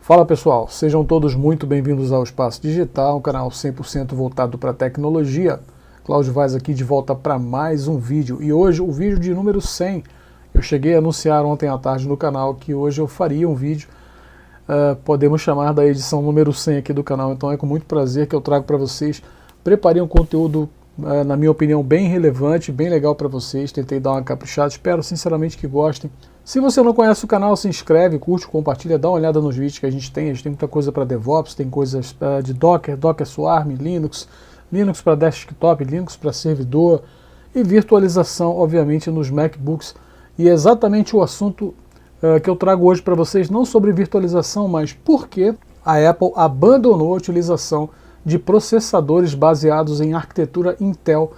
Fala pessoal, sejam todos muito bem-vindos ao Espaço Digital, um canal 100% voltado para tecnologia. Cláudio Vaz aqui de volta para mais um vídeo, e hoje o vídeo de número 100. Eu cheguei a anunciar ontem à tarde no canal que hoje eu faria um vídeo, podemos chamar da edição número 100 aqui do canal, então é com muito prazer que eu trago para vocês. Preparei um conteúdo, na minha opinião, bem relevante, bem legal para vocês, tentei dar uma caprichada, espero sinceramente que gostem. Se você não conhece o canal, se inscreve, curte, compartilha, dá uma olhada nos vídeos que a gente tem muita coisa para DevOps, tem coisas de Docker, Docker Swarm, Linux para desktop, Linux para servidor e virtualização, obviamente, nos MacBooks. E é exatamente o assunto que eu trago hoje para vocês, não sobre virtualização, mas por que a Apple abandonou a utilização de processadores baseados em arquitetura Intel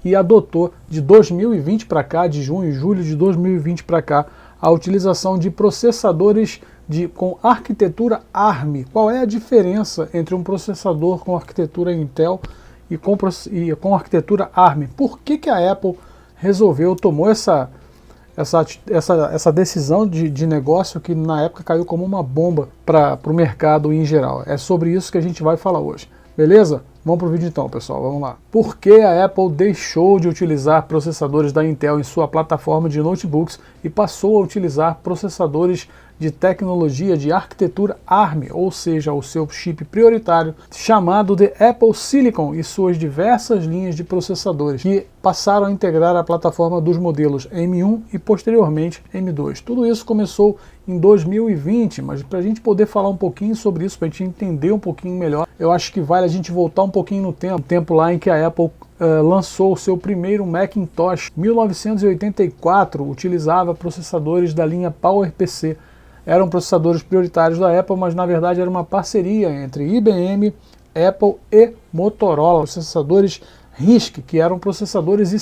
e adotou de 2020 para cá, de junho e julho de 2020 para cá, a utilização de processadores com arquitetura ARM. Qual é a diferença entre um processador com arquitetura Intel e com arquitetura ARM? Por que a Apple tomou essa decisão de negócio que na época caiu como uma bomba para o mercado em geral? É sobre isso que a gente vai falar hoje. Beleza? Vamos para o vídeo então, pessoal, vamos lá. Por que a Apple deixou de utilizar processadores da Intel em sua plataforma de notebooks e passou a utilizar processadores de tecnologia de arquitetura ARM, ou seja, o seu chip prioritário, chamado de Apple Silicon, e suas diversas linhas de processadores, que passaram a integrar a plataforma dos modelos M1 e posteriormente M2. Tudo isso começou em 2020, mas para a gente poder falar um pouquinho sobre isso, para a gente entender um pouquinho melhor, eu acho que vale a gente voltar um pouquinho no tempo lá em que a Apple lançou o seu primeiro Macintosh. 1984 utilizava processadores da linha PowerPC. Eram processadores prioritários da Apple, mas na verdade era uma parceria entre IBM, Apple e Motorola. Processadores RISC, que eram processadores e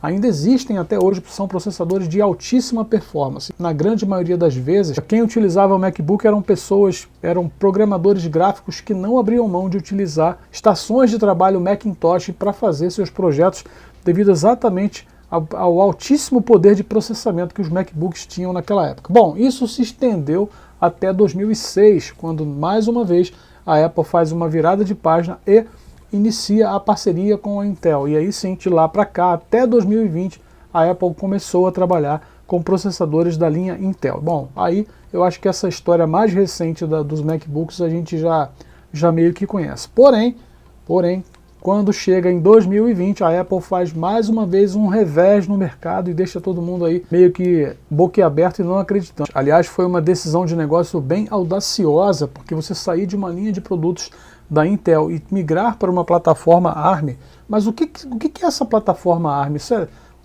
ainda existem até hoje, são processadores de altíssima performance. Na grande maioria das vezes, quem utilizava o MacBook eram programadores gráficos que não abriam mão de utilizar estações de trabalho Macintosh para fazer seus projetos, devido exatamente ao altíssimo poder de processamento que os MacBooks tinham naquela época. Bom, isso se estendeu até 2006, quando mais uma vez a Apple faz uma virada de página e inicia a parceria com a Intel. E aí sim, de lá para cá, até 2020, a Apple começou a trabalhar com processadores da linha Intel. Bom, aí eu acho que essa história mais recente dos MacBooks a gente já meio que conhece. Porém, quando chega em 2020, a Apple faz mais uma vez um revés no mercado e deixa todo mundo aí meio que boquiaberto e não acreditando. Aliás, foi uma decisão de negócio bem audaciosa, porque você sair de uma linha de produtos da Intel e migrar para uma plataforma ARM. Mas o que é essa plataforma ARM?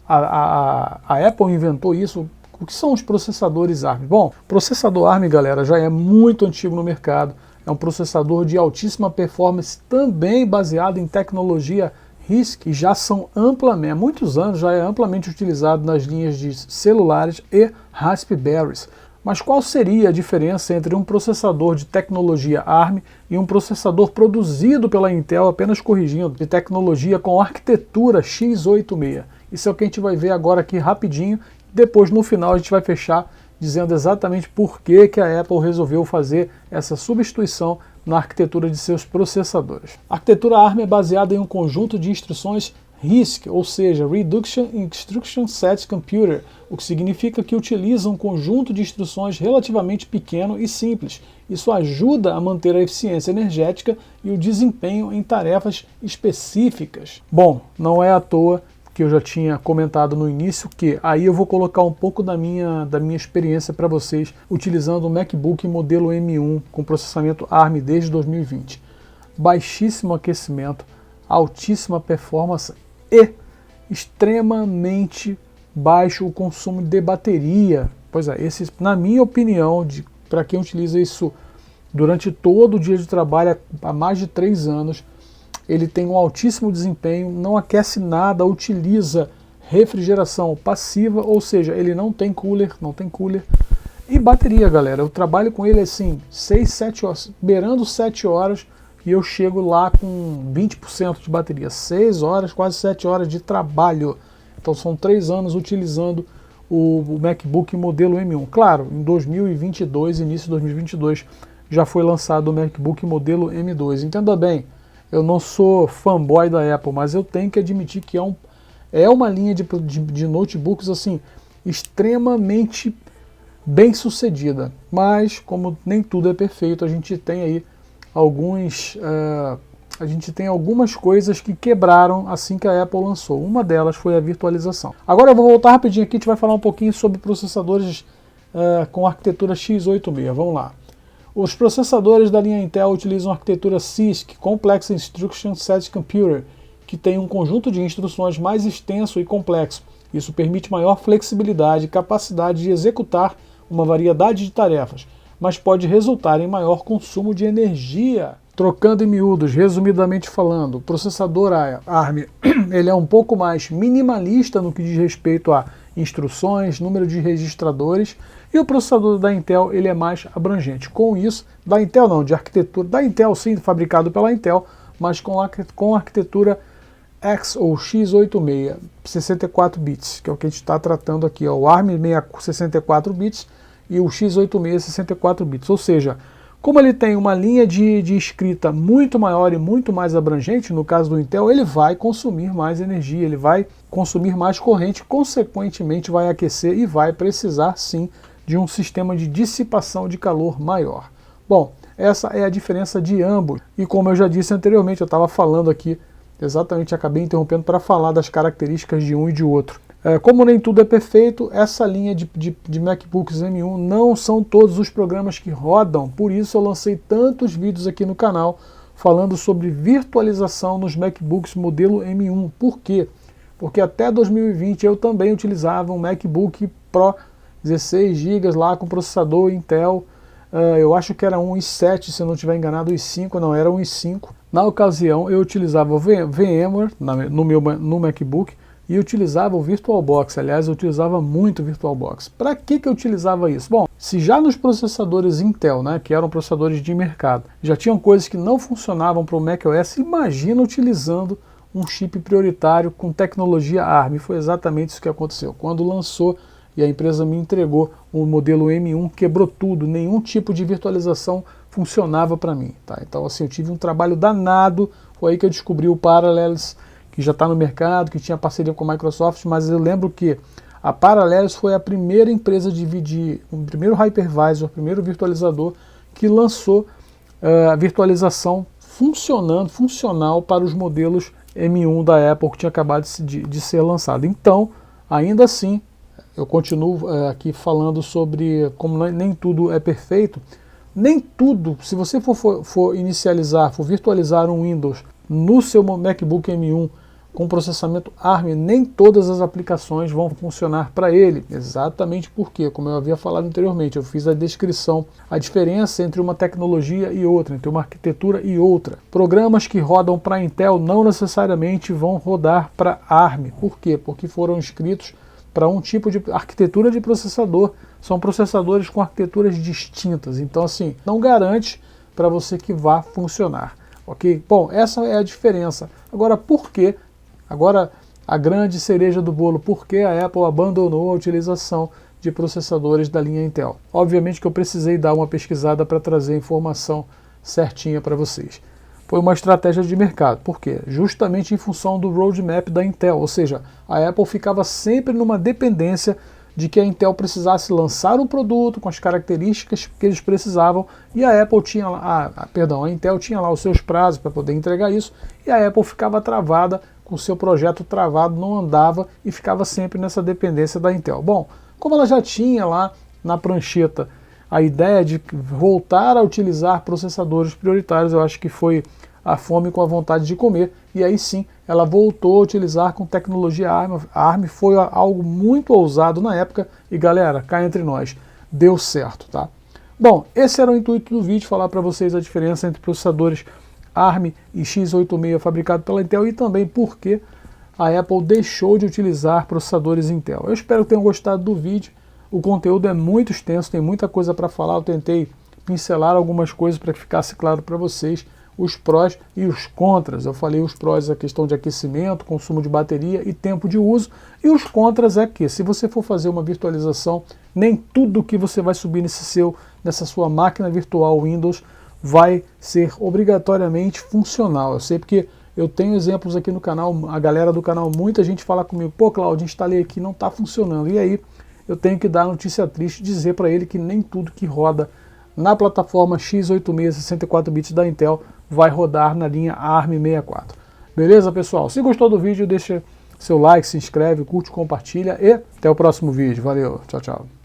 A Apple inventou isso? O que são os processadores ARM? Bom, processador ARM, galera, já é muito antigo no mercado. É um processador de altíssima performance, também baseado em tecnologia RISC, e já são amplamente, há muitos anos já é amplamente utilizado nas linhas de celulares e Raspberries. Mas qual seria a diferença entre um processador de tecnologia ARM e um processador produzido pela Intel, apenas corrigindo, de tecnologia com arquitetura x86? Isso é o que a gente vai ver agora aqui rapidinho, depois no final a gente vai fechar dizendo exatamente por que a Apple resolveu fazer essa substituição na arquitetura de seus processadores. A arquitetura ARM é baseada em um conjunto de instruções RISC, ou seja, Reduction Instruction Set Computer, o que significa que utiliza um conjunto de instruções relativamente pequeno e simples. Isso ajuda a manter a eficiência energética e o desempenho em tarefas específicas. Bom, não é à toa que eu já tinha comentado no início, que aí eu vou colocar um pouco da minha experiência para vocês, utilizando o MacBook modelo M1 com processamento ARM desde 2020. Baixíssimo aquecimento, altíssima performance e extremamente baixo o consumo de bateria. Pois é, na minha opinião, para quem utiliza isso durante todo o dia de trabalho há mais de 3 anos, ele tem um altíssimo desempenho, não aquece nada, utiliza refrigeração passiva, ou seja, ele não tem cooler. E bateria, galera, eu trabalho com ele assim, 6, 7 horas, beirando 7 horas, e eu chego lá com 20% de bateria. 6 horas, quase 7 horas de trabalho. Então são 3 anos utilizando o MacBook modelo M1. Claro, em 2022, início de 2022, já foi lançado o MacBook modelo M2. Entenda bem, eu não sou fanboy da Apple, mas eu tenho que admitir que é uma linha de notebooks assim, extremamente bem sucedida. Mas, como nem tudo é perfeito, a gente tem aí algumas coisas que quebraram assim que a Apple lançou. Uma delas foi a virtualização. Agora eu vou voltar rapidinho aqui, a gente vai falar um pouquinho sobre processadores com arquitetura x86. Vamos lá. Os processadores da linha Intel utilizam a arquitetura CISC, Complex Instruction Set Computer, que tem um conjunto de instruções mais extenso e complexo. Isso permite maior flexibilidade e capacidade de executar uma variedade de tarefas, mas pode resultar em maior consumo de energia. Trocando em miúdos, resumidamente falando, o processador ARM ele é um pouco mais minimalista no que diz respeito a instruções, número de registradores, e o processador da Intel ele é mais abrangente. Com isso, da Intel não, de arquitetura, da Intel sim, fabricado pela Intel, mas com arquitetura X ou x86, 64 bits, que é o que a gente está tratando aqui, ó, o ARM 64 bits e o x86 64 bits, ou seja, como ele tem uma linha de escrita muito maior e muito mais abrangente, no caso do Intel, ele vai consumir mais energia, ele vai consumir mais corrente, consequentemente vai aquecer e vai precisar sim de um sistema de dissipação de calor maior. Bom, essa é a diferença de ambos. E como eu já disse anteriormente, eu estava falando aqui, exatamente, acabei interrompendo para falar das características de um e de outro. Como nem tudo é perfeito, essa linha de MacBooks M1 não são todos os programas que rodam, por isso eu lancei tantos vídeos aqui no canal falando sobre virtualização nos MacBooks modelo M1. Por quê? Porque até 2020 eu também utilizava um MacBook Pro 16 GB lá com processador Intel, eu acho que era um i7, se eu não estiver enganado, i5, não, era um i5. Na ocasião eu utilizava o VMware no MacBook, e eu utilizava o VirtualBox. Aliás, eu utilizava muito o VirtualBox. Para que eu utilizava isso? Bom, se já nos processadores Intel, né, que eram processadores de mercado, já tinham coisas que não funcionavam para o macOS, imagina utilizando um chip prioritário com tecnologia ARM. E foi exatamente isso que aconteceu. Quando lançou e a empresa me entregou o modelo M1, quebrou tudo, nenhum tipo de virtualização funcionava para mim. Tá? Então assim, eu tive um trabalho danado, foi aí que eu descobri o Parallels, que já está no mercado, que tinha parceria com a Microsoft, mas eu lembro que a Parallels foi a primeira empresa o primeiro hypervisor, o primeiro virtualizador que lançou a virtualização funcional para os modelos M1 da Apple que tinha acabado de ser lançado. Então, ainda assim, eu continuo aqui falando sobre como nem tudo é perfeito. Nem tudo, se você for virtualizar um Windows no seu MacBook M1 com processamento ARM, nem todas as aplicações vão funcionar para ele. Exatamente porque, como eu havia falado anteriormente, eu fiz a descrição, a diferença entre uma tecnologia e outra, entre uma arquitetura e outra. Programas que rodam para Intel não necessariamente vão rodar para ARM. Por quê? Porque foram escritos para um tipo de arquitetura de processador. São processadores com arquiteturas distintas. Então, assim, não garante para você que vá funcionar. Ok? Bom, essa é a diferença. Agora, por quê? Agora, a grande cereja do bolo, por que a Apple abandonou a utilização de processadores da linha Intel? Obviamente que eu precisei dar uma pesquisada para trazer a informação certinha para vocês. Foi uma estratégia de mercado. Por quê? Justamente em função do roadmap da Intel, ou seja, a Apple ficava sempre numa dependência de que a Intel precisasse lançar um produto com as características que eles precisavam, e a Apple tinha lá, a Intel tinha lá os seus prazos para poder entregar isso, e a Apple ficava travada, com o seu projeto travado, não andava e ficava sempre nessa dependência da Intel. Bom, como ela já tinha lá na prancheta a ideia de voltar a utilizar processadores prioritários, eu acho que foi a fome com a vontade de comer, e aí sim ela voltou a utilizar com tecnologia ARM. A ARM foi algo muito ousado na época e galera, cá entre nós, deu certo, tá? Bom, esse era o intuito do vídeo, falar para vocês a diferença entre processadores ARM e x86 fabricado pela Intel e também por que a Apple deixou de utilizar processadores Intel. Eu espero que tenham gostado do vídeo. O conteúdo é muito extenso, tem muita coisa para falar. Eu tentei pincelar algumas coisas para que ficasse claro para vocês. os prós e os contras. Eu falei os prós, a questão de aquecimento, consumo de bateria e tempo de uso, e os contras é que, se você for fazer uma virtualização, nem tudo que você vai subir nessa sua máquina virtual Windows vai ser obrigatoriamente funcional. Eu sei porque eu tenho exemplos aqui no canal, a galera do canal, muita gente fala comigo, pô, Claudio, instalei aqui, não está funcionando. E aí eu tenho que dar a notícia triste, dizer para ele que nem tudo que roda na plataforma x86 64 bits da Intel vai rodar na linha ARM64. Beleza, pessoal? Se gostou do vídeo, deixa seu like, se inscreve, curte, compartilha e até o próximo vídeo. Valeu, tchau, tchau.